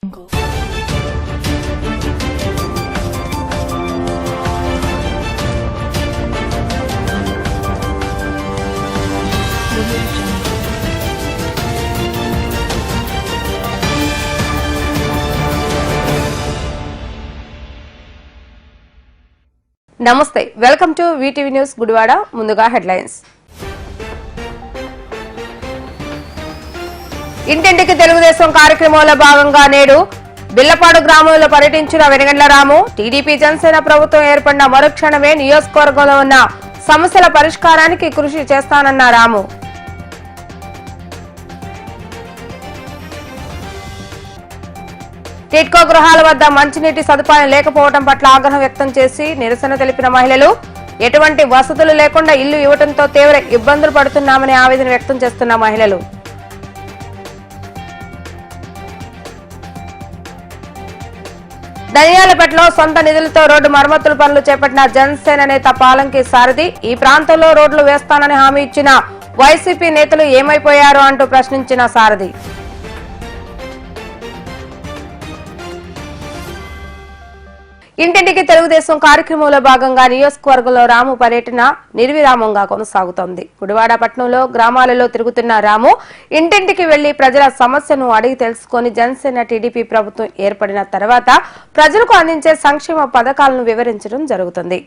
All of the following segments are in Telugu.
నమస్తే, welcome to VTV news Gudivada. ముందుగా హెడ్లైన్స్. ఇంటింటికి తెలుగుదేశం కార్యక్రమంలో భాగంగా నేడు బిల్లపాడు గ్రామంలో పర్యటించిన వెనగండ్ల రాము. టీడీపీ జనసేన ప్రభుత్వం ఏర్పడిన మరుక్షణమే నియోజకవర్గంలో ఉన్న సమస్యల పరిష్కారానికి కృషి చేస్తానన్న రాము. టిడ్కో గృహాల వద్ద మంచినీటి సదుపాయం లేకపోవడం పట్ల ఆగ్రహం వ్యక్తం చేసి నిరసన తెలిపిన మహిళలు. ఎటువంటి వసతులు లేకుండా ఇల్లు ఇవ్వడంతో తీవ్ర ఇబ్బందులు పడుతున్నామని ఆవేదన వ్యక్తం చేస్తున్న మహిళలు. ధనియాలపేటలో సొంత నిధులతో రోడ్డు మరమ్మతుల పనులు చేపట్టిన జనసేన నేత పాలంకి సారథి. ఈ ప్రాంతంలో రోడ్లు వేస్తానని హామీ ఇచ్చిన వైసీపీ నేతలు ఏమైపోయారు అంటూ ప్రశ్నించిన సారథి. ఇంటింటికి తెలుగుదేశం కార్యక్రమంలో భాగంగా నియోజకవర్గంలో రాము పర్యటన నిర్విరామంగా కొనసాగుతోంది. గుడివాడ పట్టణంలో గ్రామాలలో తిరుగుతున్న రాము ఇంటింటికి వెళ్లి ప్రజల సమస్యను అడిగి తెలుసుకుని జనసేన టీడీపీ ప్రభుత్వం ఏర్పడిన తర్వాత ప్రజలకు అందించే సంక్షేమ పథకాలను వివరించడం జరుగుతుంది.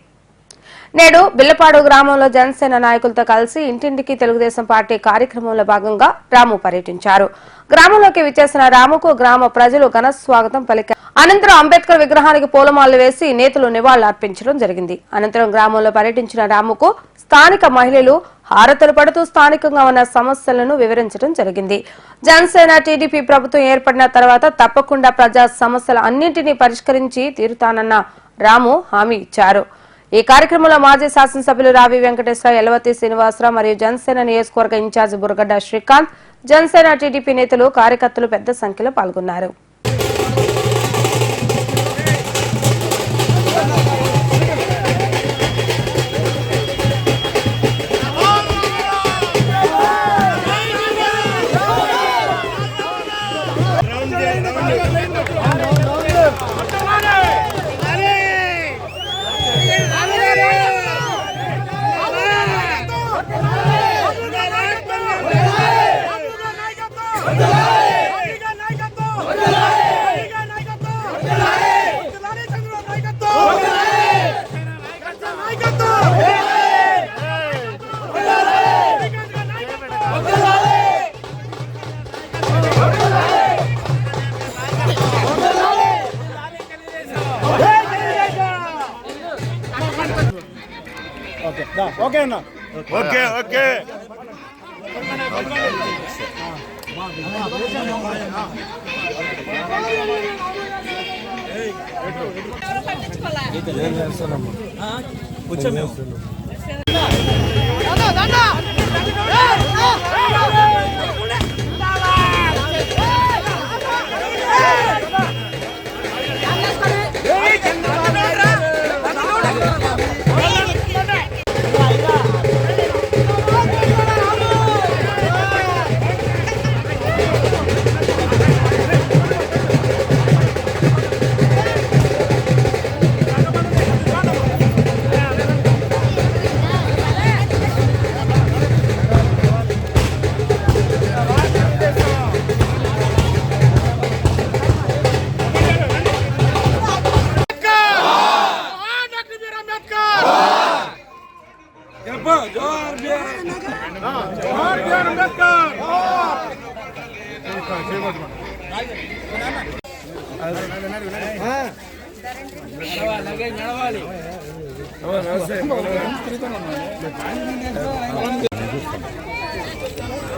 నేడు బిల్లపాడు గ్రామంలో జనసేన నాయకులతో కలిసి ఇంటింటికి తెలుగుదేశం పార్టీ కార్యక్రమంలో భాగంగా రాము పర్యటించారు. గ్రామంలోకి విచ్చేసిన రాముకు గ్రామ ప్రజలు ఘన స్వాగతం పలికారు. అనంతరం అంబేద్కర్ విగ్రహానికి పూలమాలలు వేసి నేతలు నివాళులర్పించడం జరిగింది. అనంతరం గ్రామంలో పర్యటించిన రాముకు స్థానిక మహిళలు హారతులు పడుతూ స్థానికంగా ఉన్న సమస్యలను వివరించడం జరిగింది. జనసేన టీడీపీ ప్రభుత్వం ఏర్పడిన తర్వాత తప్పకుండా ప్రజా సమస్యల అన్నింటినీ పరిష్కరించి తీరుతానన్న రాము హామీ ఇచ్చారు. ఈ కార్యక్రమంలో మాజీ శాసనసభ్యులు రావి వెంకటేశ్వర, ఎలవతి శ్రీనివాసరావు మరియు జనసేన నియోజకవర్గ ఇన్ఛార్జ్ బుర్గడ్డ శ్రీకాంత్, జనసేన టీడీపీ నేతలు, కార్యకర్తలు పెద్ద సంఖ్యలో పాల్గొన్నారు. ఓకే అన్న, ఓకే ఓకే.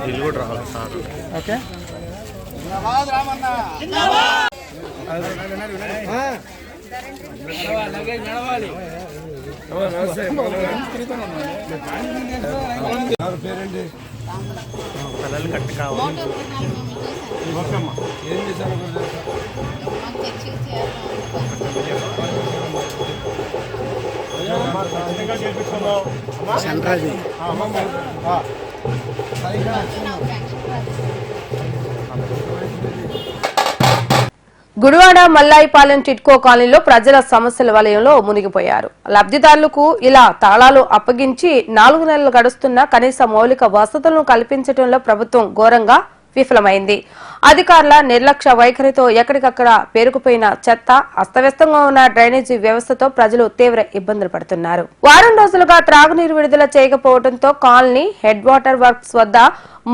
ఇల్లు కూడా రావాలి సార్. ఓకే. పేరేంటి? పిల్లలు కట్టి కావాలి. ఏం చేశారు? సెంట్రాజీ గుడివాడ మల్లాయిపాలెం టిట్కో కాలనీలో ప్రజల సమస్యల వలయంలో మునిగిపోయారు. లబ్ధిదారులకు ఇలా తాళాలు అప్పగించి 4 నెలలు గడుస్తున్నా కనీస మౌలిక వసతులను కల్పించడంలో ప్రభుత్వం ఘోరంగా విఫలమైంది. అధికారుల నిర్లక్ష్య వైఖరితో ఎక్కడికక్కడ పేరుకుపోయిన చెత్త, అస్తవ్యస్తంగా ఉన్న డ్రైనేజీ వ్యవస్థతో ప్రజలు తీవ్ర ఇబ్బందులు పడుతున్నారు. వారం రోజులుగా త్రాగునీరు విడుదల చేయకపోవడంతో కాలనీ హెడ్ వాటర్ వర్క్స్ వద్ద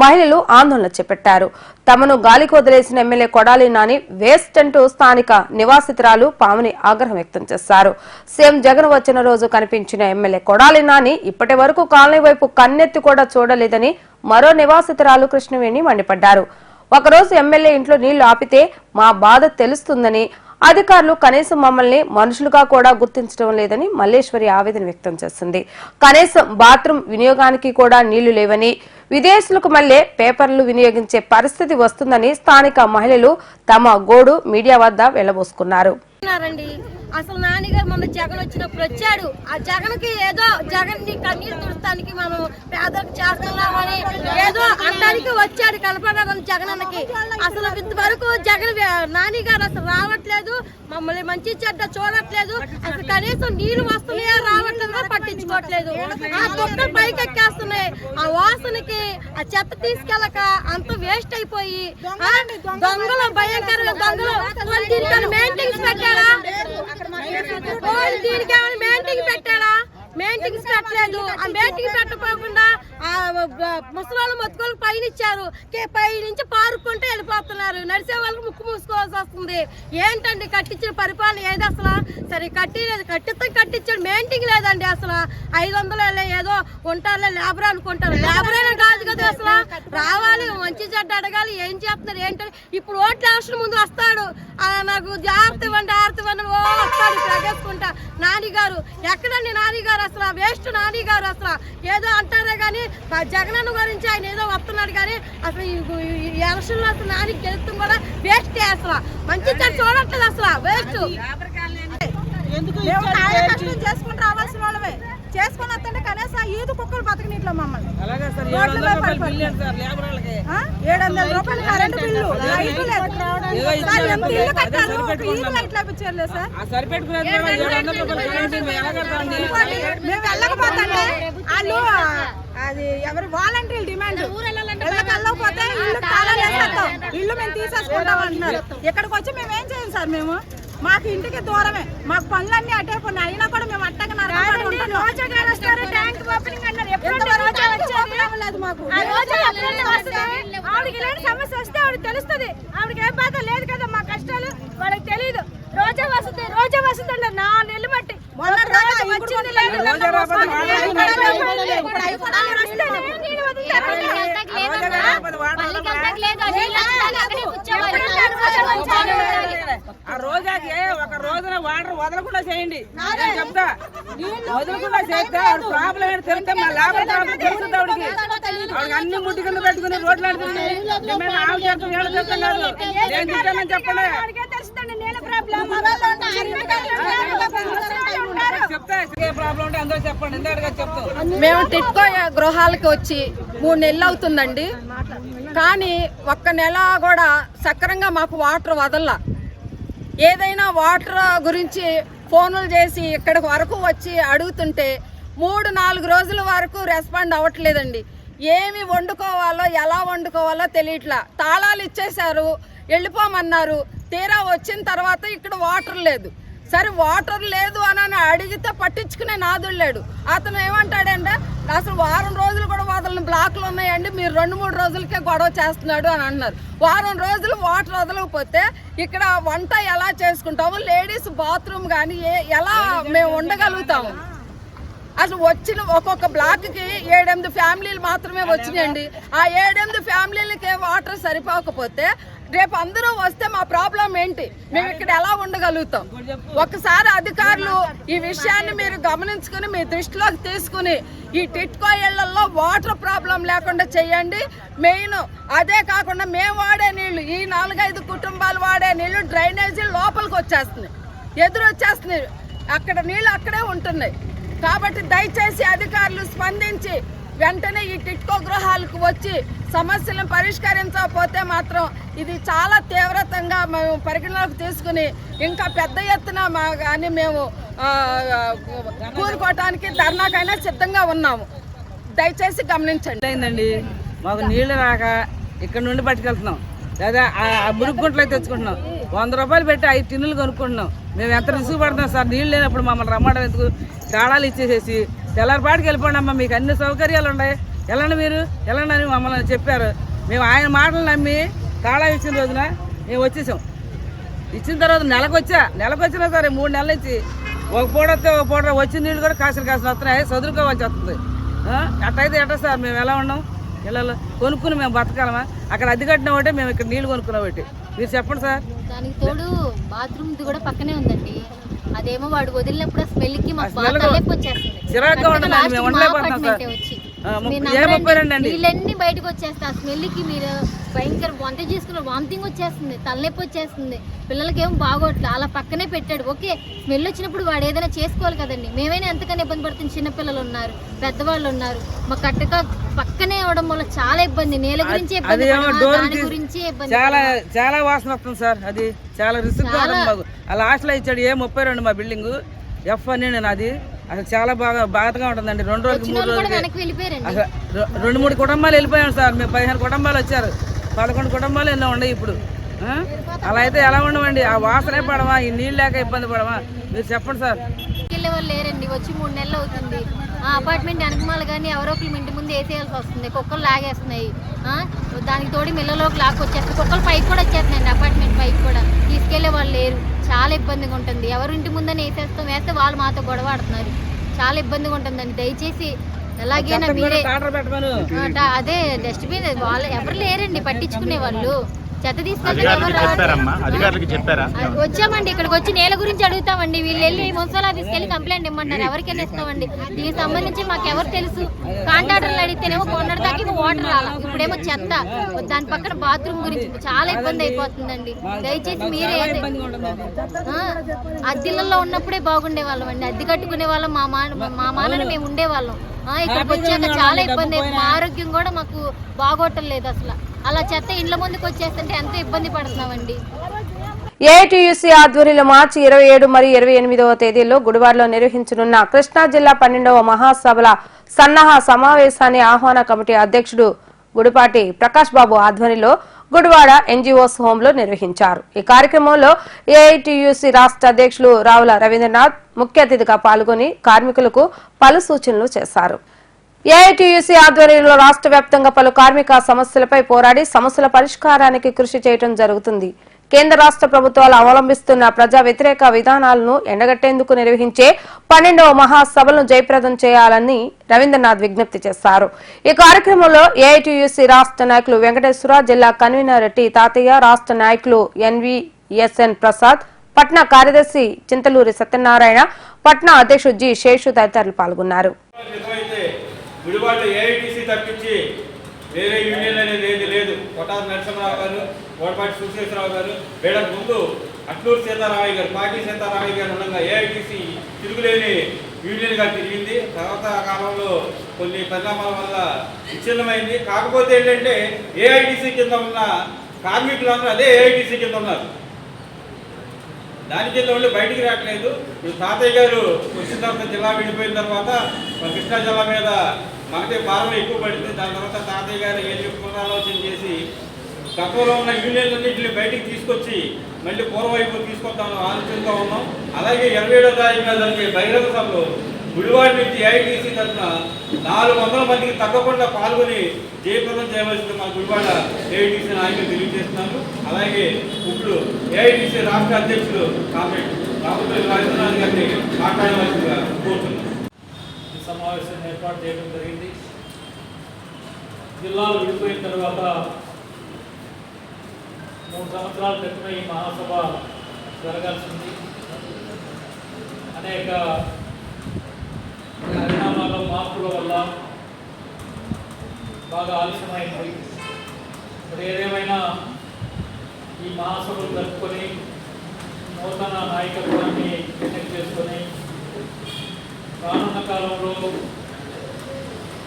మహిళలు ఆందోళన చేపట్టారు. తమను గాలికి వదిలేసిన ఎమ్మెల్యే కొడాలి నాని వేస్ట్ అంటూ స్థానిక నివాసితురాలు పావని ఆగ్రహం వ్యక్తం చేశారు. సీఎం జగన్ వచ్చిన రోజు కనిపించిన ఎమ్మెల్యే కొడాలి నాని ఇప్పటి వరకు కాలనీ వైపు కన్నెత్తి కూడా చూడలేదని మరో నివాసితురాలు కృష్ణవేణి మండిపడ్డారు. ఒకరోజు ఎమ్మెల్యే ఇంట్లో నీళ్లు ఆపితే మా బాధ తెలుస్తుందని, అధికారులు కనీసం మమ్మల్ని మనుషులుగా కూడా గుర్తించడం లేదని మల్లేశ్వరి ఆవేదన వ్యక్తం చేసింది. కనీసం బాత్రూం వినియోగానికి కూడా నీళ్లు లేవని, విదేశీయులకు మళ్లే పేపర్లు వినియోగించే పరిస్థితి వస్తుందని స్థానిక మహిళలు తమ గోడు మీడియా వద్ద వెళ్లబోసుకున్నారు. అసలు నాన్నగారు మొన్న జగన్ వచ్చినప్పుడు వచ్చాడు. ఆ జగన్కి ఏదో జగన్ ని కన్నీరు తుడతానికి మనం పేదలకు చేస్తున్నామని ఏదో అనడానికి వచ్చాడు కలపడాలని జగన్ అన్నకి. అసలు ఇంతవరకు జగన్ నాన్నగారు అసలు రావట్లేదు, మమ్మల్ని మంచి చెడ్డ చూడట్లేదు. అసలు కనీసం నీళ్లు వస్తున్నాయో రావట్లేదు పట్టించుకోవట్లేదు. ఆ కుక్కలు పైకి ఎక్కేస్తున్నాయి. ఆ వాసనకి ఆ చెత్త తీసుకెళ్ళక అంత వేస్ట్ అయిపోయి దొంగలు భయంకరంగా దొంగలు దీనికి మెయింటెన్స్ పెట్టాడా, దీనికి ఏమైనా మెయింటింగ్ పెట్టాడా? మెయింటింగ్స్ పెట్టలేదు. ఆ మెయింటింగ్ పెట్టకుండా ఆ ముసలి మొత్తుకోళ్ళకి పైన ఇచ్చారు. పై నుంచి పారుకుంటే వెళ్ళిపోతున్నారు. నడిచే వాళ్ళకి ముక్కు మూసుకోవాల్సి వస్తుంది. ఏంటండి కట్టించిన పరిపాలన ఏది అసలు? సరే కట్టించాడు, మెయింటింగ్ లేదండి. అసలు 500 ఏదో ఉంటారులే లేబర్ అనుకుంటారు. లేబర్ అయినా కాదు కదా అసలు. రావాలి, మంచి చెడ్డ అడగాలి, ఏం చేస్తున్నారు ఏంటని. ఇప్పుడు ఓట్ల అవసరం ముందు వస్తాడు, నాకు ఆరతి ఇవ్వండి ఓ వస్తాడు ప్రగేసుకుంటా. నానిగారు ఎక్కడండి? నానిగారు అసలు వేస్ట్. నానిగారు అసలు ఏదో అంటారే కానీ జగనన్న గురించి ఆయన ఏదో వస్తున్నాడు కానీ అసలు ఈ ఎలక్షన్లో అసలు నానికి గెలుస్తాం కూడా వేస్ట్. అసలు మంచి చూడట్లేదు, అసలు వేస్ట్. చేసుకుని రావాల్సిన వాళ్ళమే చేసుకుని వస్తుంటే కనీసం ఈదు కుక్కలు బతకనిట్లో మమ్మల్ని 700 రూపాయలు కరెంటు బిల్లు, లైట్ లేదు. ఇల్లు కట్టారు, ఇల్లు లైట్లు ఇప్పించారు సార్. మేము వెళ్ళకపోతే వాళ్ళు అది ఎవరు వాలంటీర్లు డిమాండ్ వెళ్ళకపోతే ఇల్లు తాళాలు వేసేస్తాం, ఇల్లు మేము తీసేసుకుంటాం అంటున్నారు. ఇక్కడికి వచ్చి మేము ఏం చేయం సార్? మేము మాకు ఇంటికి దూరమే, మాకు పనులన్నీ అటే కొన్ని అయినా కూడా మేము అట్టగా సమస్య వస్తే ఆవిడ తెలుస్తుంది. ఆవిడకి ఏ బాధ లేదు కదా, మా కష్టాలు వాళ్ళకి తెలియదు. రోజా వస్తుంది అంటే 4 నెలలు బట్టి వచ్చింది లేదు. ఆ రోజాకి ఒక రోజున వాటర్ వదలకుండా చేయండి చెప్తా. వదలకుండా చేస్తే ప్రాబ్లం ఏంటి తెలిస్తే మా లేబర్ ప్రాబ్లం తెలుస్తుంది. ఆవిడకి అన్ని ముట్టి కింద పెట్టుకుని రోడ్లు ఆడుతుంది. నేను చెప్పండి మేము టిట్కో గృహాలకి వచ్చి 3 నెలలు అవుతుందండి. కానీ ఒక్క నెల కూడా సక్రంగా మాకు వాటర్ వదల్లా. ఏదైనా వాటర్ గురించి ఫోన్లు చేసి ఇక్కడికి వరకు వచ్చి అడుగుతుంటే 3-4 రోజుల వరకు రెస్పాండ్ అవ్వట్లేదండి. ఏమి వండుకోవాలో ఎలా వండుకోవాలో తెలియట్లా. తాళాలు ఇచ్చేశారు, వెళ్ళిపోమన్నారు. తీరా వచ్చిన తర్వాత ఇక్కడ వాటర్ లేదు. సరే వాటర్ లేదు అని అడిగితే పట్టించుకునే నాదుడు లేడు. అతను ఏమంటాడంటే అసలు వారం రోజులు కూడా వదలని బ్లాక్లు ఉన్నాయండి, మీరు 2-3 రోజులకే గొడవ చేస్తున్నాడు అని అన్నారు. వారం రోజులు వాటర్ వదలకపోతే ఇక్కడ వంట ఎలా చేసుకుంటాము? లేడీస్ బాత్రూమ్ కానీ ఎలా మేము ఉండగలుగుతాము? అసలు వచ్చిన ఒక్కొక్క బ్లాక్కి 7-8 ఫ్యామిలీలు మాత్రమే వచ్చినాయండి. ఆ 7-8 ఫ్యామిలీలకే వాటర్ సరిపోకపోతే రేపు అందరూ వస్తే మా ప్రాబ్లం ఏంటి? మేము ఇక్కడ ఎలా ఉండగలుగుతాం? ఒకసారి అధికారులు ఈ విషయాన్ని మీరు గమనించుకుని మీ దృష్టిలోకి తీసుకుని ఈ టిట్కో ఇళ్లలో వాటర్ ప్రాబ్లం లేకుండా చేయండి. మెయిన్ అదే కాకుండా మేము వాడే నీళ్లు, ఈ 4-5 కుటుంబాలు వాడే నీళ్లు డ్రైనేజీ లోపలికి వచ్చేస్తున్నాయి, ఎదురు వచ్చేస్తున్నాయి. అక్కడ నీళ్లు అక్కడే ఉంటున్నాయి. కాబట్టి దయచేసి అధికారులు స్పందించి వెంటనే ఈ టిట్కో గృహాలకు వచ్చి సమస్యలను పరిష్కరించకపోతే మాత్రం ఇది చాలా తీవ్రతంగా మేము పరిగణలోకి తీసుకుని ఇంకా పెద్ద ఎత్తున కానీ మేము కూరుకోవటానికి ధర్నాకైనా సిద్ధంగా ఉన్నాము. దయచేసి గమనించండి. అయిందండి మాకు నీళ్లు రాక ఇక్కడ నుండి పట్టుకెళ్తున్నాం, లేదా ఆ మురుగుంట్లో తెచ్చుకుంటున్నాం. 100 రూపాయలు పెట్టి 5 టిన్నులు కొనుక్కుంటున్నాం. మేము ఎంత రిసుగు పడుతున్నాం సార్. నీళ్ళు లేనప్పుడు మమ్మల్ని రమ్మడం ఎందుకు? తాళాలు ఇచ్చేసేసి తెల్లారిపాటికి వెళ్ళిపోండి అమ్మా, మీకు అన్ని సౌకర్యాలు ఉన్నాయి, వెళ్ళండి మీరు వెళ్ళండి అని మమ్మల్ని చెప్పారు. మేము ఆయన మాటలు నమ్మి తాళా ఇచ్చిన రోజున మేము వచ్చేసాం. ఇచ్చిన తర్వాత నెలకు వచ్చినా సరే 3 నెలల నుంచి ఒక పూట వస్తే ఒక పూట వచ్చిన నీళ్ళు కూడా కాసిన వస్తున్నాయి, చదువుకోవాల్సి వస్తుంది. అట్టయితే ఎట్ట సార్ మేము ఎలా ఉన్నాం? ఇళ్ళలో కొనుక్కుని మేము బతకాలమా? అక్కడ అద్దె కట్టిన ఒకటి, మేము ఇక్కడ నీళ్ళు కొనుక్కున్న ఒకటి. మీరు చెప్పండి సార్. దానికి తోడు బాత్రూమ్ కూడా పక్కనే ఉందండి. అదేమో వాడు వదిలినప్పుడు స్మెల్కి మాకు బాగా తలెప్పి వచ్చేస్తుంది. నీళ్ళన్నీ బయటకు వచ్చేస్తాయి. ఆ స్మెల్కి మీరు భయంకర వంట చేసుకున్న వామిటింగ్ వచ్చేస్తుంది, తలనొప్పి వచ్చేస్తుంది. పిల్లలకి ఏమో బాగోట్లేదు. అలా పక్కనే పెట్టాడు. ఓకే, స్మెల్ వచ్చినప్పుడు వాడు ఏదైనా చేసుకోవాలి కదండి. మేమైనా ఎంతకన్నా ఇబ్బంది పడుతుంది. చిన్నపిల్లలు ఉన్నారు, పెద్దవాళ్ళు ఉన్నారు. మా కట్టక పక్కనే అవడం వల్ల చాలా ఇబ్బంది. నేల గురించి ఇబ్బంది, దాని గురించి ఇబ్బంది. చాలా వాసన వస్తుంది సార్. అది చాలా రిస్క్. ఆ లాస్ట్ లో ఇచ్చాడు 32 మా బిల్డింగ్ F అని నాది. అసలు చాలా బాధగా ఉంటుందండి. 2 రోజులు 3 రోజులు 2-3 కుటుంబాలు వెళ్ళిపోయాం సార్. మేము 15 కుటుంబాలు వచ్చారు. 11 కుటుంబాలు ఎన్నో ఉన్నాయి ఇప్పుడు. అలా అయితే ఎలా ఉండవండి? ఆ వాసనే పడవా? ఈ నీళ్ళు లేక ఇబ్బంది పడవా? మీరు చెప్పండి సార్. వెళ్ళే వాళ్ళు లేరండి. వచ్చి 3 నెలలు అవుతుంది. ఆ అపార్ట్మెంట్ వెనకమాలు కానీ ఎవరో ఒకరు ఇంటి ముందు వేసేయాల్సి వస్తుంది. కుక్కలు లాగేస్తున్నాయి. దానికి తోడి మిల్లలోకి లాక్కొచ్చేస్తాయి. కుక్కలు పైకి కూడా వచ్చేస్తున్నాయండి. అపార్ట్మెంట్ పైకి కూడా తీసుకెళ్లే వాళ్ళు లేరు. చాలా ఇబ్బందిగా ఉంటుంది. ఎవరు ఇంటి ముందని వేస్తే వాళ్ళు మాతో గొడవ ఆడుతున్నారు. చాలా ఇబ్బందిగా ఉంటుందండి. దయచేసి ఎలాగైనా మీరే అదే డస్ట్బిన్ వాళ్ళు ఎవరు లేరండి పట్టించుకునే వాళ్ళు. చెత్త తీసుకెళ్తే వచ్చామండి. ఇక్కడికి వచ్చి నేల గురించి అడుగుతామండి. వీళ్ళు వెళ్ళి మున్సిపల్ ఆఫీస్కి వెళ్ళి కంప్లైంట్ ఇమ్మంటారు. ఎవరికైనా ఇస్తామండి. దీనికి సంబంధించి మాకు ఎవరు తెలుసు? కాంట్రాక్టర్లు అడిగితేనేమో కొన్నటి దాకా వాటర్ రాలా, ఇప్పుడేమో చెత్త. దాని పక్కన బాత్రూమ్ గురించి చాలా ఇబ్బంది అయిపోతుందండి. దయచేసి మీరే అద్దెలలో ఉన్నప్పుడే బాగుండే వాళ్ళం అండి. అద్దె కట్టుకునే వాళ్ళం. మా మానని మేము ఉండేవాళ్ళం. ఇక్కడికి వచ్చాక చాలా ఇబ్బంది. మా ఆరోగ్యం కూడా మాకు బాగోటం లేదు అసలు. అలా చెత్త ఇండ్ల ముందుకు వచ్చేస్తుంటే ఎంతో ఇబ్బంది పడుతున్నామండి. ఏఐటీయూసీ ఆధ్వర్యంలో మార్చి 27 మరియు 28వ తేదీల్లో గుడివాడలో నిర్వహించనున్న కృష్ణా జిల్లా 12వ మహాసభల సన్నాహ సమావేశాన్ని ఆహ్వాన కమిటీ అధ్యక్షుడు గుడిపాటి ప్రకాష్ బాబు ఆధ్వర్యంలో గుడివాడ ఎన్జీఓస్ హోమ్ లో నిర్వహించారు. ఈ కార్యక్రమంలో ఏఐటీయూసీ రాష్ట్ర అధ్యక్షులు రావుల రవీంద్రనాథ్ ముఖ్య అతిథిగా పాల్గొని కార్మికులకు పలు సూచనలు చేశారు. ఏఐటీయూసీ ఆధ్వర్యంలో రాష్ట్ర వ్యాప్తంగా పలు కార్మిక సమస్యలపై పోరాడి సమస్యల పరిష్కారానికి కృషి చేయడం జరుగుతుంది. కేంద్ర రాష్ట్ర ప్రభుత్వాలు అవలంబిస్తున్న ప్రజా వ్యతిరేక విధానాలను ఎండగట్టేందుకు నిర్వహించే 12వ మహాసభలను జయప్రదం చేయాలని రవీంద్రనాథ్ విజ్ఞప్తి చేశారు. ఈ కార్యక్రమంలో ఏఐటీయూసీ రాష్ట్ర నాయకులు వెంకటేశ్వర, జిల్లా కన్వీనర్ టి తాతయ్య, రాష్ట్ర నాయకులు ఎన్వీఎస్ఎన్ ప్రసాద్, పట్నా కార్యదర్శి చింతలూరి సత్యనారాయణ, పట్నా అధ్యక్షుడు జి శేషు తదితరులు పాల్గొన్నారు. గుడివాడలో ఏఐటీసీ తప్పించి వేరే యూనియన్ అనేది ఏది లేదు. కొట్టారి నరసింహరావు గారు, గోడపాటి సుశేషరావు గారు, వీళ్ళకు ముందు అట్లూరు సీతారామయ్య గారు, పాటి సీతారామయ్య గారు ఉండగా ఏఐటీసీ తిరుగులేని యూనియన్గా తిరిగింది. తర్వాత కాలంలో కొన్ని పరిణామాల వల్ల విచ్ఛిన్నమైంది. కాకపోతే ఏంటంటే ఏఐటీసీ కింద ఉన్న కార్మికులందరూ అదే ఏఐటీసీ కింద ఉన్నారు. దాని కింద ఉండి బయటికి రావట్లేదు. ఇప్పుడు తాతయ్య గారు వచ్చిన తర్వాత జిల్లా విడిపోయిన తర్వాత కృష్ణా జిల్లా మీద మనకే భారం ఎక్కువ పడింది. దాని తర్వాత తాతయ్య గారు ఏం పునరాలోచన చేసి గతంలో ఉన్న యూనియన్లన్నింటినీ బయటికి తీసుకొచ్చి మళ్ళీ పూర్వవైపు తీసుకొద్దామని ఆలోచనతో ఉన్నాం. అలాగే 27వ తారీఖున జరిగే బహిరంగ సభలో గుడివాడ నుంచి ఏఐటీసీ తరఫున 400 మందికి తగ్గకుండా పాల్గొని జయప్రదం చేయవలసింది మా గుడివాడ ఏఐటీసీ నాయకులు తెలియజేస్తున్నాను. అలాగే ఇప్పుడు ఏఐటీసీ రాష్ట్ర అధ్యక్షులు కామ్రేడ్ రామపల్లి రాజేంద్రనాథ్ గారిని మాట్లాడవలసిందిగా కోరుతున్నాను. ఈ సమావేశాన్ని ఏర్పాటు చేయడం జరిగింది. జిల్లాలు విడిపోయిన తర్వాత 3 సంవత్సరాల క్రితమే ఈ మహాసభ జరగాల్సింది. అనేక పరిణామాల మార్పుల వల్ల బాగా ఆలస్యమైంది. మరి ఏదేమైనా ఈ మహాసభలు జరుపుకొని నూతన నాయకత్వాన్ని ఎన్నిక చేసుకొని రానున్న కాలంలో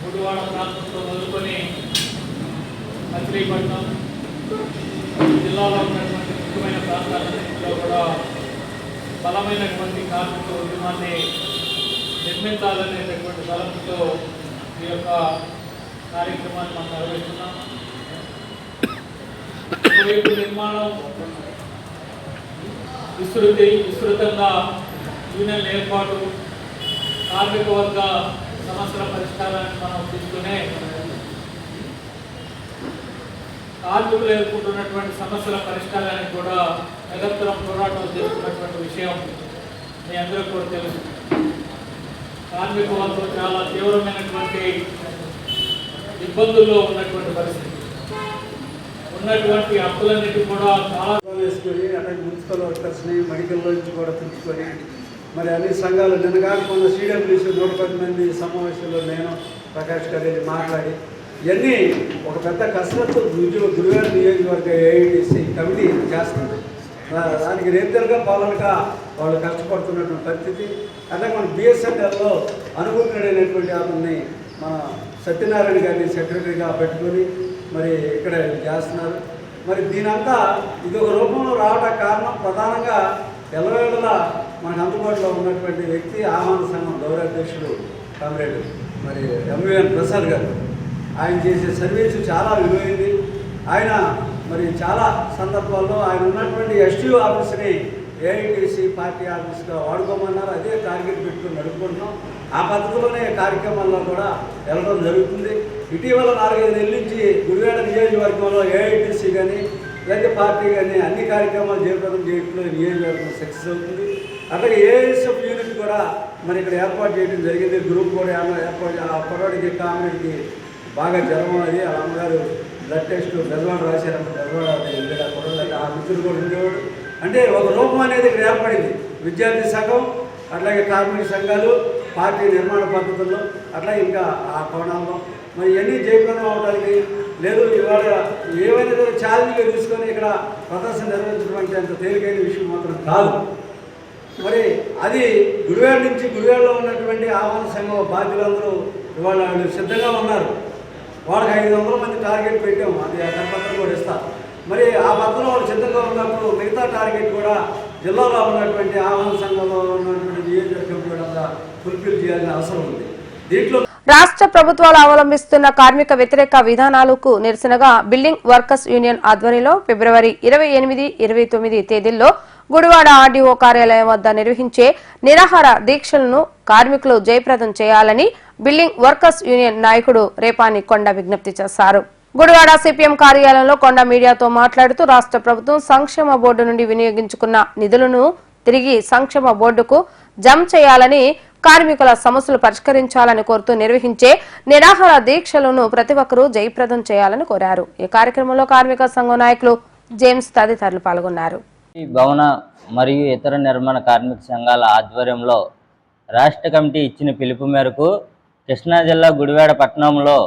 గుడివాడ ప్రాంతంతో మొదలుకొని మచిలీపట్నం జిల్లాలో ఉన్నటువంటి ముఖ్యమైన ప్రాంతాలన్నింటిలో కూడా బలమైనటువంటి కార్మిక ఉద్యమాన్ని నిర్మించాలనేటటువంటి బలంతో ఈ యొక్క కార్యక్రమాన్ని మనం నిర్వహిస్తున్నాం. ఒకవైపు నిర్మాణం విస్తృతంగా యూనియన్ ఏర్పాటు, కార్మిక వర్గ సమస్యల పరిష్కారాన్ని మనం తీసుకునే కార్మికులు ఎదుర్కొంటున్నటువంటి సమస్యల పరిష్కారానికి కూడా నిరంతరం పోరాటం చేస్తున్నటువంటి విషయం మీ అందరికీ కూడా తెలుసు. కార్మిక వర్గం చాలా తీవ్రమైనటువంటి ఇబ్బందుల్లో ఉన్నటువంటి పరిస్థితి, ఉన్నటువంటి హక్కులన్నిటి కూడా చాలా వేసుకొని అట్లాగే మున్సిపల్ వర్కర్స్ని మెడికల్లో నుంచి కూడా తెచ్చుకొని మరి అన్ని సంఘాలు నిన్నగాక మొన్న CWC 110 మంది సమావేశంలో నేను ప్రకాష్ గారు మాట్లాడి ఇవన్నీ ఒక పెద్ద కసరత్తు గుడివాడ నియోజకవర్గ AITC కమిటీ చేస్తుంది. దానికి రేతలుగా పాలనగా వాళ్ళు కష్టపడుతున్నటువంటి పరిస్థితి. అట్లాగే మన BSNLలో అనుభవజ్ఞుడైనటువంటి అతన్ని మన సత్యనారాయణ గారిని సెక్రటరీగా పెట్టుకొని మరి ఇక్కడ చేస్తున్నారు. మరి దీనంతా ఇది ఒక రూపంలో రావడానికి కారణం ప్రధానంగా ఎల్లవేళలా మనకు అందుబాటులో ఉన్నటువంటి వ్యక్తి ఆహ్వాన సంఘం గౌరవాధ్యక్షుడు కామ్రేడ్ మరి MVN ప్రసాద్ గారు. ఆయన చేసే సర్వీసు చాలా విలువైంది. ఆయన మరి చాలా సందర్భాల్లో ఆయన ఉన్నటువంటి STU ఆఫీస్ని AITC పార్టీ ఆఫీస్గా వాడుకోమన్నారు. అదే టార్గెట్ పెట్టుకుని నడుపుకుంటున్నాం. ఆ పద్ధతిలోనే కార్యక్రమాల్లో కూడా వెళ్ళడం జరుగుతుంది. ఇటీవల 4-5 నెలల నుంచి గుడివాడ నియోజకవర్గంలో AITC కానీ లేదా పార్టీ కానీ అన్ని కార్యక్రమాలు జయప్రదం చేయడంలో నియోజకవర్గం సక్సెస్ అవుతుంది. అట్లాగే AISF యూనిట్ కూడా మరి ఇక్కడ ఏర్పాటు చేయడం జరిగింది. గ్రూప్ కూడా ఏర్పాటు ఆ కుర్రాడికి కామెడీకి బాగా జ్వరం అది ఆ అమ్మగారు బ్లడ్ టెస్ట్ బెజవాడ రాశారంట. బెజవాడ వెళ్ళాడు ఆ కుర్రాడు, ఆ మిత్రుడు కూడా ఉండేవాడు. అంటే ఒక రూపం అనేది ఇక్కడ ఏర్పడింది. విద్యార్థి సంఘం అట్లాగే కార్మిక సంఘాలు పార్టీ నిర్మాణ పద్ధతుల్లో అట్లా ఇంకా ఆ కోణంలో మరి ఇవన్నీ జయప్రదం అవడానికి లేదు. ఇవాళ ఏవైనా ఛాలెంజ్గా తీసుకొని ఇక్కడ ప్రదర్శన నిర్వహించడం అంటే అంత తేలికైన విషయం మాత్రం కాదు. మరి అది గుడివాడ నుంచి గుడివాడలో ఉన్నటువంటి ఆహ్వాన సంఘం బాధ్యులందరూ ఇవాళ సిద్ధంగా ఉన్నారు. వాళ్ళకి 500 మంది టార్గెట్ పెట్టాము. అది కరపత్రం కూడా ఇస్తారు. మరి ఆ పత్రం వాళ్ళు సిద్ధంగా ఉన్నప్పుడు మిగతా టార్గెట్ కూడా జిల్లాలో ఉన్నటువంటి ఆహ్వాన సంఘంలో ఉన్నటువంటి నియోజకవర్గం కూడా ఫుల్ఫిల్ చేయాల్సిన అవసరం ఉంది. దీంట్లో రాష్ట్ర ప్రభుత్వాలు అవలంబిస్తున్న కార్మిక వ్యతిరేక విధానాలకు నిరసనగా బిల్డింగ్ వర్కర్స్ యూనియన్ ఆధ్వర్యంలో ఫిబ్రవరి 28, 29 తేదీల్లో గుడివాడ RDO కార్యాలయం వద్ద నిర్వహించే నిరాహార దీక్షలను కార్మికులు జయప్రదం చేయాలని బిల్డింగ్ వర్కర్స్ యూనియన్ నాయకుడు రేపాని కొండ విజ్ఞప్తి చేశారు. గుడివాడ CPM కార్యాలయంలో కొండ మీడియాతో మాట్లాడుతూ రాష్ట్ర ప్రభుత్వం సంక్షేమ బోర్డు నుండి వినియోగించుకున్న నిధులను తిరిగి సంక్షేమ బోర్డుకు జమ చేయాలని, కార్మికుల సమస్యలు పరిష్కరించాలని కోరుతూ నిర్వహించే నిరాహార దీక్షలను ప్రతి ఒక్కరూ జయప్రదం చేయాలని కోరారు. ఈ కార్యక్రమంలో కార్మిక సంఘం నాయకులు జేమ్స్ తదితరులు పాల్గొన్నారు. భవన మరియు ఇతర నిర్మాణ కార్మిక సంఘాల ఆధ్వర్యంలో రాష్ట్ర కమిటీ ఇచ్చిన పిలుపు మేరకు కృష్ణా జిల్లా గుడివాడ పట్టణంలో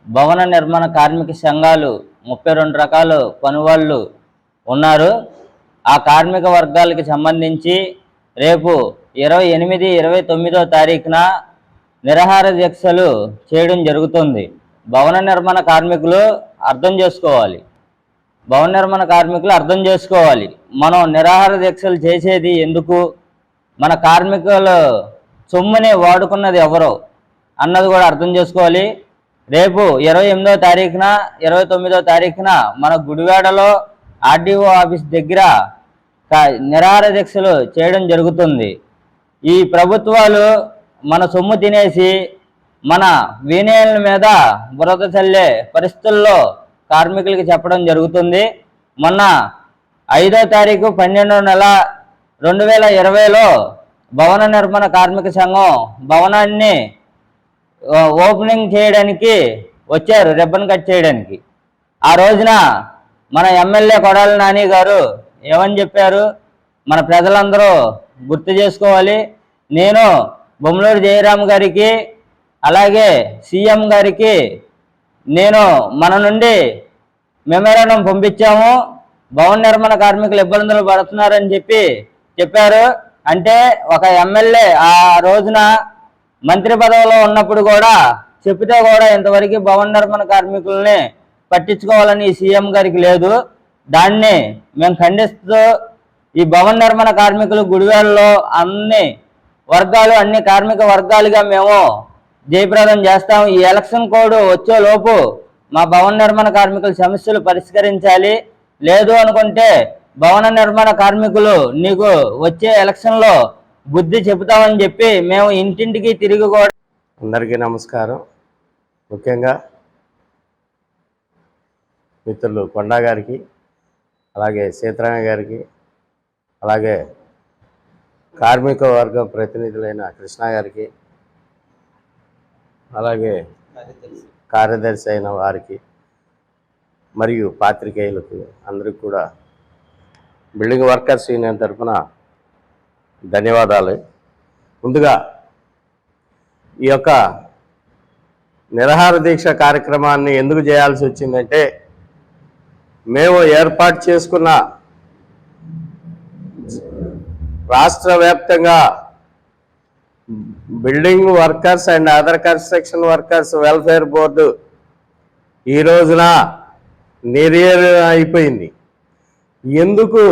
భవన నిర్మాణ కార్మిక సంఘాలు 32 రకాల పనువాళ్ళు ఉన్నారు. ఆ కార్మిక వర్గాలకు సంబంధించి రేపు 28, 29వ తారీఖున నిరాహార దీక్షలు చేయడం జరుగుతుంది. భవన నిర్మాణ కార్మికులు అర్థం చేసుకోవాలి. మనం నిరాహార దీక్షలు చేసేది ఎందుకు, మన కార్మికుల సొమ్ముని వాడుకున్నది ఎవరో అన్నది కూడా అర్థం చేసుకోవాలి. రేపు 28వ తారీఖున 29వ తారీఖున మన గుడివాడలో RDO ఆఫీస్ దగ్గర నిరాహార దీక్షలు చేయడం జరుగుతుంది. ఈ ప్రభుత్వాలు మన సొమ్ము తినేసి మన యూనియన్ల మీద బురద చల్లే పరిస్థితుల్లో కార్మికులకి చెప్పడం జరుగుతుంది. మొన్న 5వ తారీఖు 12వ నెల 2020లో భవన నిర్మాణ కార్మిక సంఘం భవనాన్ని ఓపెనింగ్ చేయడానికి వచ్చారు, రిబ్బన్ కట్ చేయడానికి. ఆ రోజున మన ఎమ్మెల్యే కొడాలి నాని గారు ఏమని చెప్పారు, మన ప్రజలందరూ గుర్తు చేసుకోవాలి. నేను బొమ్మలూరు జయరామ్ గారికి అలాగే సీఎం గారికి నేను మన నుండి మెమోరాండం పంపించాము, భవన నిర్మాణ కార్మికులు ఇబ్బందులు పడుతున్నారని చెప్పారు. అంటే ఒక ఎమ్మెల్యే ఆ రోజున మంత్రి పదవిలో ఉన్నప్పుడు కూడా చెప్తే కూడా ఇంతవరకు భవన నిర్మాణ కార్మికుల్ని పట్టించుకోవాలని సీఎం గారికి లేదు. దాన్ని మేము ఖండిస్తూ ఈ భవన నిర్మాణ కార్మికులు గుడివాడలో అన్ని వర్గాలు అన్ని కార్మిక వర్గాలుగా మేము జయప్రదం చేస్తాం. ఈ ఎలక్షన్ కోడ్ వచ్చేలోపు మా భవన నిర్మాణ కార్మికుల సమస్యలు పరిష్కరించాలి. లేదు అనుకుంటే భవన నిర్మాణ కార్మికులు నీకు వచ్చే ఎలక్షన్లో బుద్ధి చెబుతామని చెప్పి మేము ఇంటింటికి తిరిగి కూడా. అందరికీ నమస్కారం. ముఖ్యంగా మిత్రులు కొండా గారికి, అలాగే సీతారామ గారికి, అలాగే కార్మిక వర్గం ప్రతినిధులైన కృష్ణ గారికి, అలాగే కార్యదర్శి అయిన వారికి మరియు పాత్రికేయులకు అందరికీ కూడా బిల్డింగ్ వర్కర్స్ యూనియన్ తరఫున ధన్యవాదాలు. ముందుగా ఈ యొక్క నిరాహార దీక్ష కార్యక్రమాన్ని ఎందుకు చేయాల్సి వచ్చిందంటే, మేము ఏర్పాటు చేసుకున్న రాష్ట్ర వ్యాప్తంగా building workers and other construction workers welfare board ఈ రోజున నిర్వీర్యం అయిపోయింది. ఎందుకు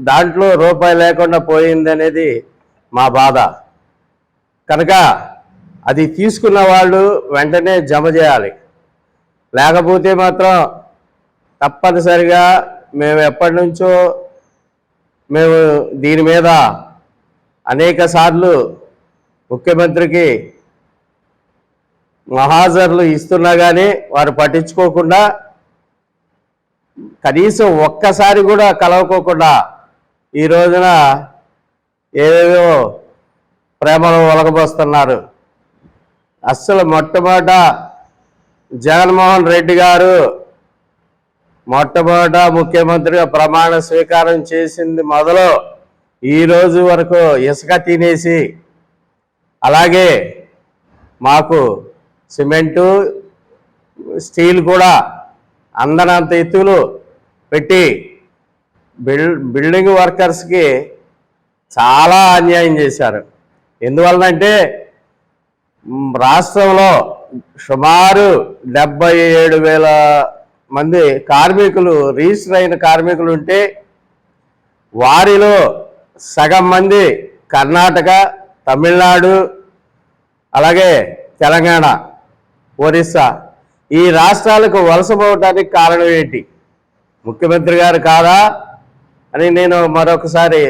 దాంట్లో రూపాయి లేకుండా పోయింది అనేది మా బాధ. కనుక అది తీసుకున్న వాళ్ళు వెంటనే జమ చేయాలి. లేకపోతే మాత్రం తప్పనిసరిగా మేము ఎప్పటి నుంచో మేము దీని మీద అనేక సార్లు ముఖ్యమంత్రికి మహాజర్లు ఇస్తున్నా కానీ వారు పట్టించుకోకుండా, కనీసం ఒక్కసారి కూడా కలవకోకుండా ఈ రోజున ఏవేవో ప్రేమలు ఒలగబోస్తున్నారు. అస్సలు మొట్టమొదట జగన్మోహన్ రెడ్డి గారు మొట్టమొదట ముఖ్యమంత్రిగా ప్రమాణ స్వీకారం చేసింది మొదలు ఈ రోజు వరకు ఇసుక తినేసి, అలాగే మాకు సిమెంటు స్టీల్ కూడా అందనంత ఎత్తులు పెట్టి బిల్డింగ్ వర్కర్స్కి చాలా అన్యాయం చేశారు. ఎందువలనంటే రాష్ట్రంలో సుమారు 77,000 మంది కార్మికులు రిజిస్టర్ అయిన కార్మికులు ఉంటే వారిలో సగం మంది కర్ణాటక, తమిళనాడు, అలాగే తెలంగాణ, ఒరిస్సా ఈ రాష్ట్రాలకు వలసపోవడానికి కారణం ఏంటి? ముఖ్యమంత్రి గారు కాదా అని నేను మరొకసారి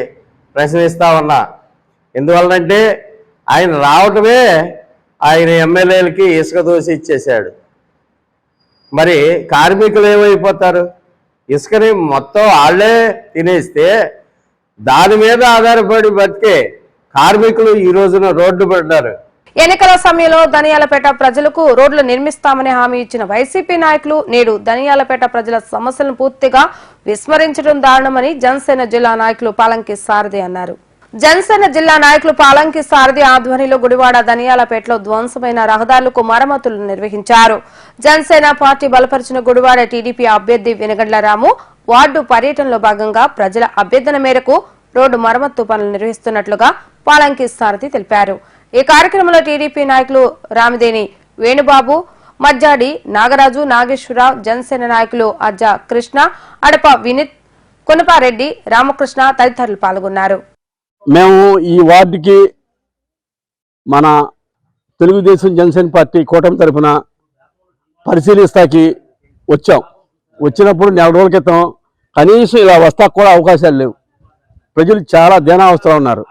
ప్రశ్నిస్తా ఉన్నా. ఎందువలనంటే ఆయన రావటమే ఆయన ఎమ్మెల్యేలకి ఇసుక దోసి ఇచ్చేశాడు. మరి కార్మికులు ఏమైపోతారు? ఇసుకని మొత్తం వాళ్ళే తినేస్తే దాని మీద ఆధారపడి బతికే కార్మికులు ఈ రోజున రోడ్డు పడ్డారు. ఎన్నికల సమయంలో ధనియాలపేట ప్రజలకు రోడ్లు నిర్మిస్తామని హామీ ఇచ్చిన వైసీపీ నాయకులు నేడు ధనియాలపేట ప్రజల సమస్యలను పూర్తిగా విస్మరించడం దారుణమని జనసేన జిల్లా నాయకులు పాలంకి సారథి అన్నారు. జనసేన జిల్లా నాయకులు పాలంకి సారథి ఆధ్వర్యంలో గుడివాడ ధనియాలపేటలో ధ్వంసమైన రహదారులకు మరమ్మతులు నిర్వహించారు. జనసేన పార్టీ బలపరిచిన గుడివాడ టీడీపీ అభ్యర్థి వెనగండ్ల రాము వార్డు పర్యటనలో భాగంగా ప్రజల అభ్యర్థన మేరకు రోడ్డు మరమ్మతు పనులు నిర్వహిస్తున్నట్లుగా పాలంకి సారథి తెలిపారు. ఈ కార్యక్రమంలో టీడీపీ నాయకులు రామిదేని వేణుబాబు, మజ్జాడి నాగరాజు, నాగేశ్వరరావు, జనసేన నాయకులు అజ్జా కృష్ణ, అడప వినీత్, కొనపారెడ్డి, రామకృష్ణ తదితరులు పాల్గొన్నారు. మేము ఈ వార్డుకి మన తెలుగుదేశం జనసేన పార్టీ కూటమి తరఫున పరిశీలిస్తాకి వచ్చాం. వచ్చినప్పుడు 4 రోజుల క్రితం కనీసం ఇలా వస్తా కూడా అవకాశాలు లేవు. ప్రజలు చాలా దీనావస్థలో ఉన్నారు.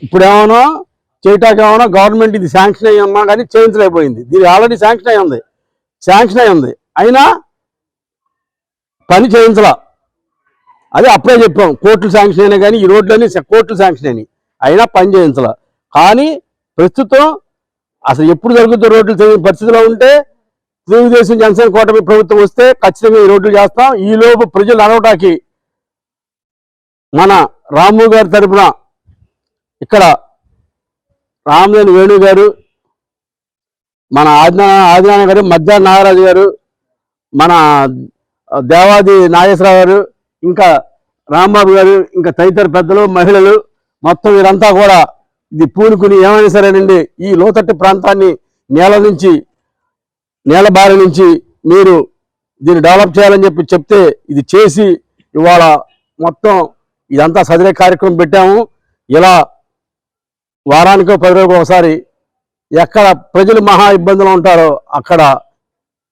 ఇప్పుడేమో చేయటాకేమో గవర్నమెంట్ ఇది శాంక్షన్ అయ్యి ఉన్నా కానీ చేయించలేకపోయింది. దీనికి ఆల్రెడీ శాంక్షన్ అయి ఉంది అయినా పని చేయించలా. అది అప్పుడే చెప్పాం, కోర్టులు శాంక్షన్ అయినా కానీ ఈ రోడ్లన్నీ కోర్టులు శాంక్షన్ అయినాయి, అయినా పని చేయించలా. కానీ ప్రస్తుతం అసలు ఎప్పుడు జరుగుతుందో రోడ్లు తెలియని పరిస్థితిలో ఉంటే తెలుగుదేశం జనసేన కూటమి ప్రభుత్వం వస్తే ఖచ్చితంగా ఈ రోడ్లు చేస్తాం. ఈ లోపు ప్రజలు నడవటానికి మన రాము గారి తరఫున ఇక్కడ రామదేని వేణు గారు, మన ఆదినారాయణ గారు, మధ్య నాగరాజు గారు, మన దేవాది నాగేశ్వరరావు గారు, ఇంకా రాంబాబు గారు, ఇంకా తదితర పెద్దలు, మహిళలు మొత్తం వీరంతా కూడా ఇది పూనుకుని ఏమైనా సరేనండి ఈ లోతట్టు ప్రాంతాన్ని నేల బారి నుంచి మీరు దీన్ని డెవలప్ చేయాలని చెప్తే ఇది చేసి ఇవాళ మొత్తం ఇదంతా సదిరే కార్యక్రమం పెట్టాము. ఇలా వారానికో 10 రోజులకు ఒకసారి ఎక్కడ ప్రజలు మహా ఇబ్బందులు ఉంటారో అక్కడ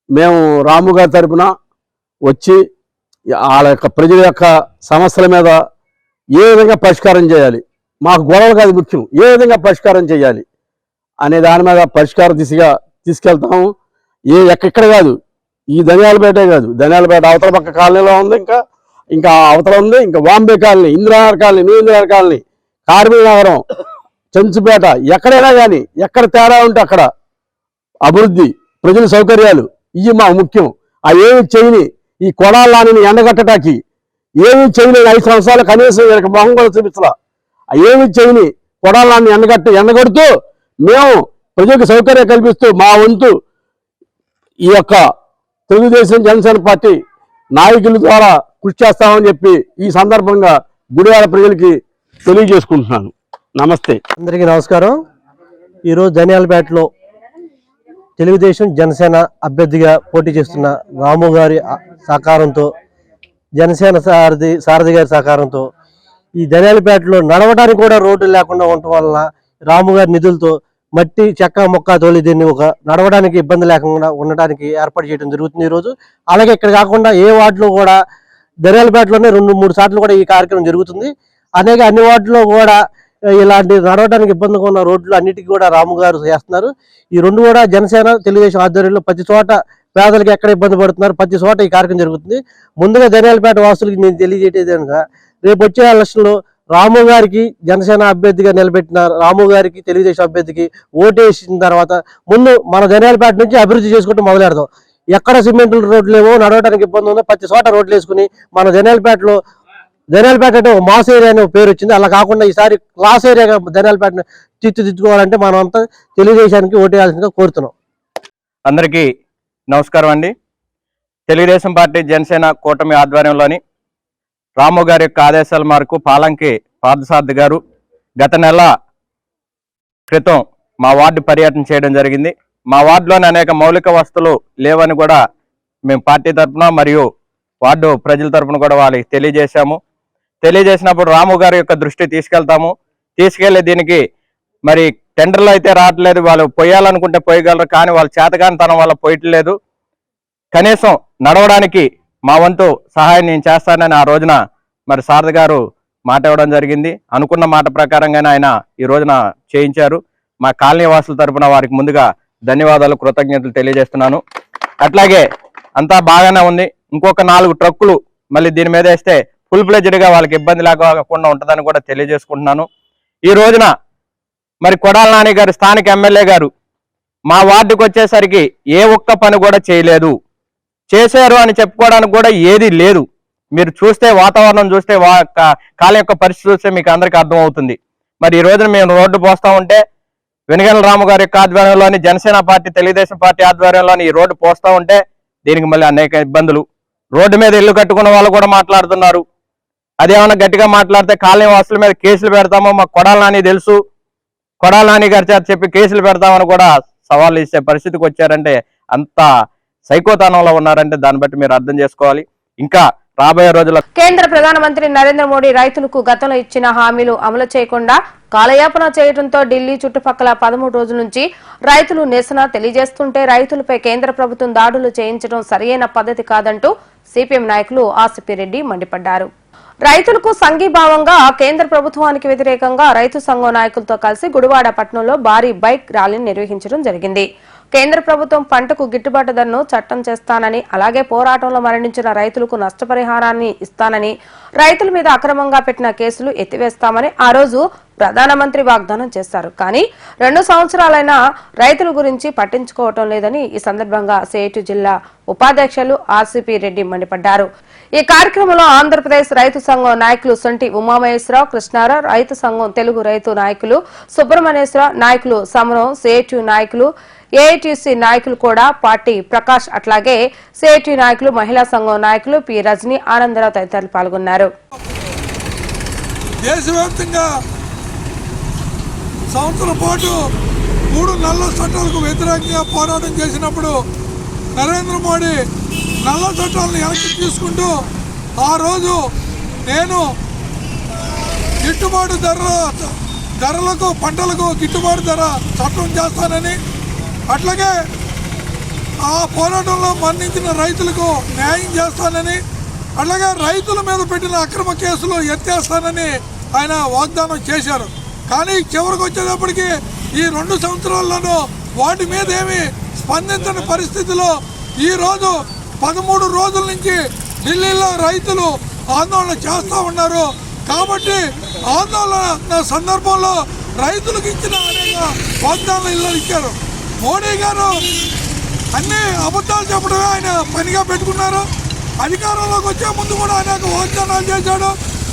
మేము రాము గారి తరపున వచ్చి వాళ్ళ యొక్క ప్రజల యొక్క సమస్యల మీద ఏ విధంగా పరిష్కారం చేయాలి, మాకు గొడవలు కాదు ముఖ్యం, ఏ విధంగా పరిష్కారం చేయాలి అనే దాని మీద పరిష్కార దిశగా తీసుకెళ్తాము. ఎక్కడ కాదు, ఈ ధనియాలపేటే కాదు, ధనియాలపేట అవతల పక్క కాలనీలో ఉంది, ఇంకా అవతల ఉంది, ఇంకా Bombay colony, Indiranagar colony, new Indiranagar colony, కార్మిక నగరం, చెంచుపేట, ఎక్కడైనా కానీ ఎక్కడ తేడా ఉంటే అక్కడ అభివృద్ధి, ప్రజల సౌకర్యాలు ఇవి మాకు ముఖ్యం. ఆ ఏమి చేయని ఈ కొడాలని ఎండగట్టడానికి ఏమి చేయలేదు 5 సంవత్సరాలు కనీసం వీళ్ళకి మొహం కూడా చూపించలా. ఆ ఏమి చేయని కొడాలని ఎండగొడుతూ మేము ప్రజలకు సౌకర్యం కల్పిస్తూ మా వంతు ఈ యొక్క తెలుగుదేశం జనసేన పార్టీ నాయకుల ద్వారా కృషి చేస్తామని చెప్పి ఈ సందర్భంగా గుడివాడ ప్రజలకి తెలియజేసుకుంటున్నాను. నమస్తే. అందరికీ నమస్కారం. ఈరోజు ధనియాలపేటలో తెలుగుదేశం జనసేన అభ్యర్థిగా పోటీ చేస్తున్న రాము గారి సహకారంతో, జనసేన సారథి గారి సహకారంతో ఈ ధనియాలపేటలో నడవడానికి కూడా రోడ్డు లేకుండా ఉండటం వలన రాము గారి నిధులతో మట్టి చెక్క మొక్క తోలి దీన్ని ఒక నడవడానికి ఇబ్బంది లేకుండా ఉండడానికి ఏర్పాటు చేయడం జరుగుతుంది ఈరోజు. అలాగే ఇక్కడ కాకుండా ఏ వార్డులో కూడా ధనియాలపేటలోనే 2-3 సార్లు కూడా ఈ కార్యక్రమం జరుగుతుంది. అన్ని వార్డులో కూడా ఇలాంటి నడవడానికి ఇబ్బందిగా ఉన్న రోడ్లు అన్నిటికీ కూడా రాము గారు చేస్తున్నారు. ఈ 2 కూడా జనసేన తెలుగుదేశం ఆధ్వర్యంలో ప్రతి చోట పేదలకు ఎక్కడ ఇబ్బంది పడుతున్నారు ప్రతి చోట ఈ కార్యక్రమం జరుగుతుంది. ముందుగా ధనియాలపేట వాసులకి నేను తెలియజేసేది కనుక రేపు వచ్చే ఎలక్షన్లో రాము గారికి జనసేన అభ్యర్థిగా నిలబెట్టిన రాము గారికి తెలుగుదేశం అభ్యర్థికి ఓటేసిన తర్వాత ముందు మన ధనియాలపేట నుంచి అభివృద్ధి చేసుకుంటూ మొదలెడదాం. ఎక్కడ సిమెంట్ రోడ్లు లేవో నడవడానికి ఇబ్బంది ఉందో ప్రతి చోట రోడ్లు వేసుకుని మన ధనియాలపేట అంటే ఒక మాస్ ఏరియా అనే పేరు వచ్చింది. అలా కాకుండా ఈసారి క్లాస్ ఏరియాగా ధనియాలపేటను తీర్చిదిద్దుకోవాలంటే మనం అంతా తెలుగుదేశానికి ఓటేయాల్సిందిగా కోరుతున్నాం. అందరికీ నమస్కారం అండి. తెలుగుదేశం పార్టీ జనసేన కూటమి ఆధ్వర్యంలోని రాము గారి యొక్క ఆదేశాల మేరకు పాలంకి పార్థసారథి గారు గత నెల క్రితం మా వార్డు పర్యటన చేయడం జరిగింది. మా వార్డులోని అనేక మౌలిక వస్తువులు లేవని కూడా మేము పార్టీ తరఫున మరియు వార్డు ప్రజల తరఫున కూడా వాళ్ళకి తెలియజేసినప్పుడు రాము గారి యొక్క దృష్టి తీసుకెళ్లి దీనికి మరి టెండర్లు అయితే రావట్లేదు, వాళ్ళు పోయాలనుకుంటే పోయగలరు, కానీ వాళ్ళ చేతగానితనం వల్ల పోయట్లేదు. కనీసం నడవడానికి మా వంతు సహాయం నేను చేస్తానని ఆ రోజున మరి సారథి గారు మాట ఇవ్వడం జరిగింది. అనుకున్న మాట ప్రకారంగానే ఆయన ఈ రోజున చేయించారు. మా కాలనీ వాసుల తరఫున వారికి ముందుగా ధన్యవాదాలు, కృతజ్ఞతలు తెలియజేస్తున్నాను. అట్లాగే అంతా బాగానే ఉంది. ఇంకొక 4 ట్రక్కులు మళ్ళీ దీని మీద వేస్తే ఫుల్ ఫ్లెడ్జ్డ్గా వాళ్ళకి ఇబ్బంది లేకుండా ఉంటుందని కూడా తెలియజేసుకుంటున్నాను. ఈ రోజున మరి కొడాల నాని గారు స్థానిక ఎమ్మెల్యే గారు మా వార్డుకి వచ్చేసరికి ఏ ఒక్క పని కూడా చేయలేదు. చేశారు అని చెప్పుకోవడానికి కూడా ఏది లేదు. మీరు చూస్తే వాతావరణం చూస్తే కాలం యొక్క పరిస్థితి చూస్తే మీకు అందరికీ అర్థమవుతుంది. మరి ఈ రోజున మేము రోడ్డు పోస్తూ ఉంటే వెనుగండ్ల రాము గారి యొక్క ఆధ్వర్యంలోని జనసేన పార్టీ తెలుగుదేశం పార్టీ ఆధ్వర్యంలోని ఈ రోడ్డు పోస్తూ ఉంటే దీనికి మళ్ళీ అనేక ఇబ్బందులు. రోడ్డు మీద ఇల్లు కట్టుకున్న వాళ్ళు కూడా మాట్లాడుతున్నారు. అదేమన్నా గట్టిగా మాట్లాడితే కాలనీ వాసుల మీద కేసులు పెడతామో మాకు కొడాల నాని తెలుసు, కొడాల నాని గారి చేత చెప్పి కేసులు పెడతామని కూడా సవాళ్ళు ఇచ్చే పరిస్థితికి వచ్చారంటే అంత సైకోతనంలో ఉన్నారంటే దాన్ని బట్టి మీరు అర్థం చేసుకోవాలి. ఇంకా రాబోయే రోజుల్లో కేంద్ర ప్రధానమంత్రి నరేంద్ర మోడీ రైతులకు గతంలో ఇచ్చిన హామీలు అమలు చేయకుండా కాలయాపన చేయడంతో ఢిల్లీ చుట్టుపక్కల 13 రోజుల నుంచి రైతులు నిరసన తెలియజేస్తుంటే రైతులపై కేంద్ర ప్రభుత్వం దాడులు చేయించడం సరియైన పద్ధతి కాదంటూ సిపిఎం నాయకులు ఆసిపిరెడ్డి మండిపడ్డారు. రైతులకు సంఘీభావంగా కేంద్ర ప్రభుత్వానికి వ్యతిరేకంగా రైతు సంఘం నాయకులతో కలిసి గుడివాడ పట్టణంలో భారీ బైక్ ర్యాలీని నిర్వహించడం జరిగింది. కేంద్ర ప్రభుత్వం పంటకు గిట్టుబాటు ధరను చట్టం చేస్తానని, అలాగే పోరాటంలో మరణించిన రైతులకు నష్టపరిహారాన్ని ఇస్తానని, రైతుల మీద అక్రమంగా పెట్టిన కేసులు ఎత్తివేస్తామని ఆ రోజు ప్రధానమంత్రి వాగ్దానం చేశారు. కానీ 2 సంవత్సరాలైనా రైతుల గురించి పట్టించుకోవటం లేదని ఈ సందర్భంగా సిఐటి జిల్లా ఉపాధ్యక్షులు ఆర్సిపి రెడ్డి మండిపడ్డారు. ఈ కార్యక్రమంలో ఆంధ్రప్రదేశ్ రైతు సంఘం నాయకులు సొంటి ఉమామహేశ్వరరావు, కృష్ణారావు, రైతు సంఘం తెలుగు రైతు నాయకులు సుబ్రహ్మణ్యేశ్వరరావు, నాయకులు సమరం, సిఐటి నాయకులు, ఏఐటిసి నాయకులు కూడా పార్టీ ప్రకాష్, అట్లాగే సిఐటి నాయకులు, మహిళా సంఘం నాయకులు పి రజని, ఆనందరావు తదితరులు పాల్గొన్నారు. దేశవ్యాప్తంగా సంవత్సరం పాటు 3 నల్ల చట్టాలకు వ్యతిరేకంగా పోరాటం చేసినప్పుడు నరేంద్ర మోడీ నల్ల చట్టాలను వెనక్కి తీసుకుంటూ ఆ రోజు నేను గిట్టుబాటు ధరలకు పంటలకు గిట్టుబాటు ధర చట్టం చేస్తానని, అట్లాగే ఆ పోరాటంలో మరణించిన రైతులకు న్యాయం చేస్తానని, అలాగే రైతుల మీద పెట్టిన అక్రమ కేసులు ఎత్తేస్తానని ఆయన వాగ్దానం చేశారు. కానీ చివరికి వచ్చేటప్పటికి ఈ 2 సంవత్సరాల్లోనూ వాటి మీద ఏమీ స్పందించని పరిస్థితిలో ఈరోజు 13 రోజుల నుంచి ఢిల్లీలో రైతులు ఆందోళన చేస్తూ ఉన్నారు. కాబట్టి ఆందోళన సందర్భంలో రైతులకు ఇచ్చిన అనేక వాగ్దానాలు ఇచ్చారు. మోడీ గారు అన్ని అబద్ధాలు చెప్పడమే ఆయన పనిగా పెట్టుకున్నారు. అధికారంలోకి వచ్చే ముందు కూడా అనేక వాగ్దానాలు చేశాడు.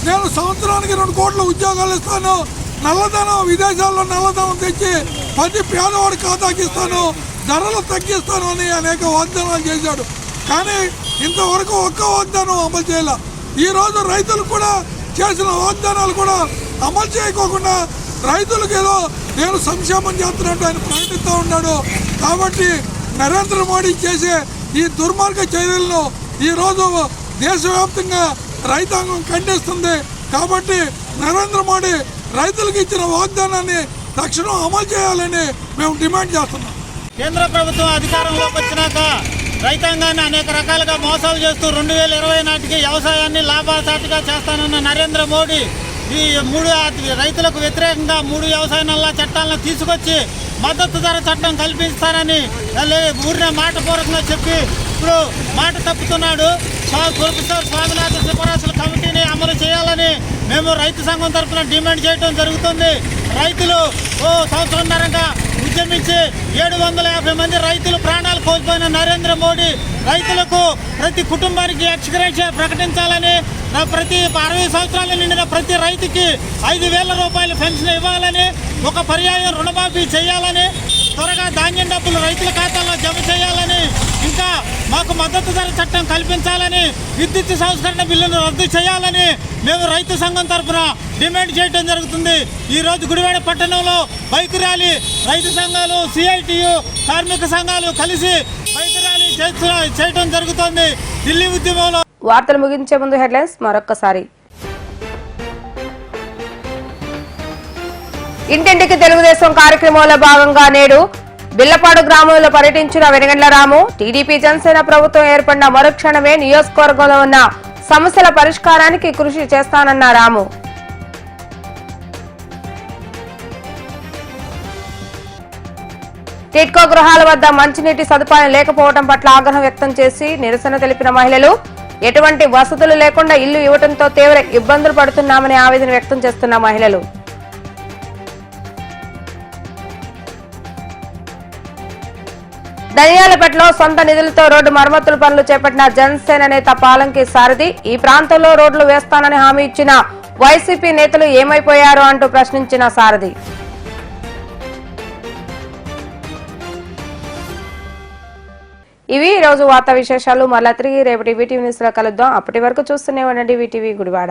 నేను సంవత్సరానికి 2 కోట్ల ఉద్యోగాలు ఇస్తాను, నల్లధనం విదేశాల్లో నల్లధనం తెచ్చి ప్రతి పేదవాడి ఖాతాకి ఇస్తాను, ధరలు తగ్గిస్తాను అని అనేక వాగ్దానాలు చేశాడు. కానీ ఇంతవరకు ఒక్క వాగ్దానం అమలు చేయాల. ఈరోజు రైతులు కూడా చేసిన వాగ్దానాలు కూడా అమలు చేయకోకుండా రైతులకు ఏదో నేను సంక్షేమం చేస్తున్నట్టు ఆయన ప్రకటిస్తూ ఉన్నాడు. కాబట్టి నరేంద్ర మోడీ చేసే ఈ దుర్మార్గ చర్యలను ఈరోజు దేశవ్యాప్తంగా రైతాంగం ఖండిస్తుంది. కాబట్టి నరేంద్ర మోడీ రైతులకు ఇచ్చిన వాగ్దానాన్ని తక్షణం అమలు చేయాలని మేము డిమాండ్ చేస్తున్నాం. కేంద్ర ప్రభుత్వం అధికారంలోకి వచ్చినాక రైతాంగాన్ని అనేక రకాలుగా మోసాలు చేస్తూ 2020 నాటికి వ్యవసాయాన్ని లాభసాటిగా చేస్తానన్న నరేంద్ర మోడీ ఈ 3 రైతులకు వ్యతిరేకంగా 3 వ్యవసాయ నల్ల చట్టాలను తీసుకొచ్చి మద్దతు ధర చట్టం కల్పిస్తానని ఊరినే మాటపూర్వకంగా చెప్పి ఇప్పుడు మాట తప్పుతున్నాడు. ప్రొఫెసర్ స్వామినాథ సిఫారసుల కమిటీని అమలు చేయాలని మేము రైతు సంఘం తరఫున డిమాండ్ చేయడం జరుగుతుంది. రైతులు సంవత్సరంన్నరగా ఉద్యమించి 750 మంది రైతులు ప్రాణాలు కోల్పోయిన నరేంద్ర మోడీ రైతులకు ప్రతి కుటుంబానికి ఎక్స్గ్రేషియా ప్రకటించాలని, ప్రతి 60 సంవత్సరాలు నిండిన ప్రతి రైతుకి 5,000 రూపాయల పెన్షన్ ఇవ్వాలని, ఒక పర్యాయం రుణమాఫీ చేయాలని, త్వరగా ధాన్యం డబ్బులు రైతుల ఖాతాల్లో జమ చేయాలని, ఇంకా మాకు మద్దతు ధర చట్టం కల్పించాలని, విద్యుత్ సంస్కరణ బిల్లును రద్దు చేయాలని మేము రైతు సంఘం తరఫున డిమాండ్ చేయడం జరుగుతుంది. ఈరోజు గుడివాడ పట్టణంలో బైక్ ర్యాలీ రైతు సంఘాలు, సిఐటియు, కార్మిక సంఘాలు కలిసి బైక్ ర్యాలీ చేయడం జరుగుతుంది. ఢిల్లీ ఉద్యమంలో వార్తలు ముగించే ముందు హెడ్లైన్స్ మరొక్కసారి. ఇంటింటికి తెలుగుదేశం కార్యక్రమంలో భాగంగా నేడు బిల్లపాడు గ్రామంలో పర్యటించిన వెనగండ్ల రాము. టీడీపీ జనసేన ప్రభుత్వం ఏర్పడిన మరుక్షణమే నియోజకవర్గంలో ఉన్న సమస్యల పరిష్కారానికి కృషి చేస్తానన్న రాము. టిడ్కో గృహాల వద్ద మంచినీటి సదుపాయం లేకపోవడం పట్ల ఆగ్రహం వ్యక్తం చేసి నిరసన తెలిపిన మహిళలు. ఎటువంటి వసతులు లేకుండా ఇల్లు ఇవ్వడంతో తీవ్ర ఇబ్బందులు పడుతున్నామని ఆవేదన వ్యక్తం చేస్తున్న మహిళలు. ధనియాలపేటలో సొంత నిధులతో రోడ్డు మరమ్మతుల పనులు చేపట్టిన జనసేన నేత పాలంకి సారథి. ఈ ప్రాంతంలో రోడ్లు వేస్తానని హామీ ఇచ్చిన వైసీపీ నేతలు ఏమైపోయారు అంటూ ప్రశ్నించిన సారథి. ఇవి ఈ రోజు వార్తా విశేషాలు. మళ్ళా తిరిగి రేపటి వీటీవీ న్యూస్ లో కలుద్దాం. అప్పటి వరకు చూస్తూనే ఉండండి వీటీవీ గుడివాడ.